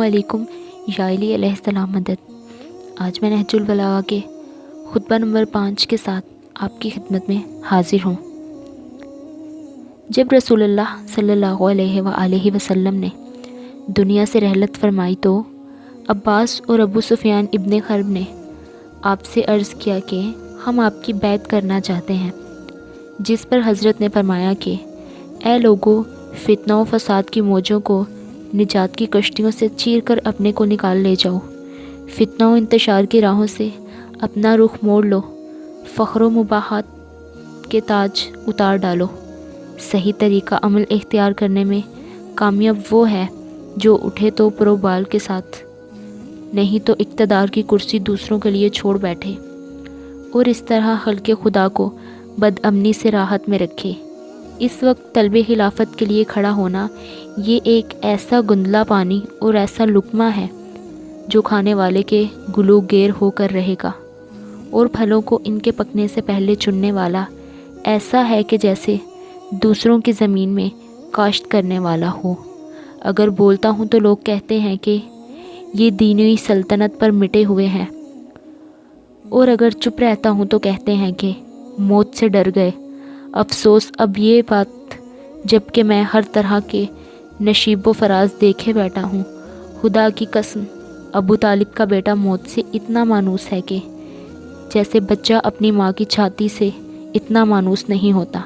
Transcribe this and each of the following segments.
علیکم یا علی علیہ السلام مدد۔ آج میں نہج البلاغہ کے خطبہ نمبر 5 کے ساتھ آپ کی خدمت میں حاضر ہوں۔ جب رسول اللہ صلی اللہ علیہ وآلہ وسلم نے دنیا سے رحلت فرمائی تو عباس اور ابو سفیان ابن حرب نے آپ سے عرض کیا کہ ہم آپ کی بیعت کرنا چاہتے ہیں، جس پر حضرت نے فرمایا کہ اے لوگو، فتنہ و فساد کی موجوں کو نجات کی کشتیوں سے چیر کر اپنے کو نکال لے جاؤ، فتنہ و انتشار کی راہوں سے اپنا رخ موڑ لو، فخر و مباحات کے تاج اتار ڈالو۔ صحیح طریقہ عمل اختیار کرنے میں کامیاب وہ ہے جو اٹھے تو پروبال کے ساتھ، نہیں تو اقتدار کی کرسی دوسروں کے لیے چھوڑ بیٹھے، اور اس طرح خلق خدا کو بد امنی سے راحت میں رکھے۔ اس وقت طلب خلافت کے لیے کھڑا ہونا یہ ایک ایسا گندلا پانی اور ایسا لقمہ ہے جو کھانے والے کے گلو گیر ہو کر رہے گا، اور پھلوں کو ان کے پکنے سے پہلے چننے والا ایسا ہے کہ جیسے دوسروں کی زمین میں کاشت کرنے والا ہو۔ اگر بولتا ہوں تو لوگ کہتے ہیں کہ یہ دینی سلطنت پر مٹے ہوئے ہیں، اور اگر چپ رہتا ہوں تو کہتے ہیں کہ موت سے ڈر گئے۔ افسوس اب یہ بات جب کہ میں ہر طرح کے نشیب و فراز دیکھے بیٹھا ہوں۔ خدا کی قسم ابو طالب کا بیٹا موت سے اتنا مانوس ہے کہ جیسے بچہ اپنی ماں کی چھاتی سے اتنا مانوس نہیں ہوتا۔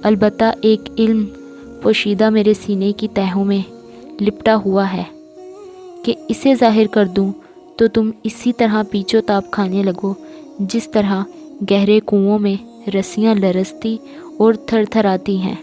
البتہ ایک علم پوشیدہ میرے سینے کی تہوں میں لپٹا ہوا ہے کہ اسے ظاہر کر دوں تو تم اسی طرح پیچو تاب کھانے لگو جس طرح گہرے کنوؤں میں رسیاں لرزتی اور تھر تھراتی ہیں۔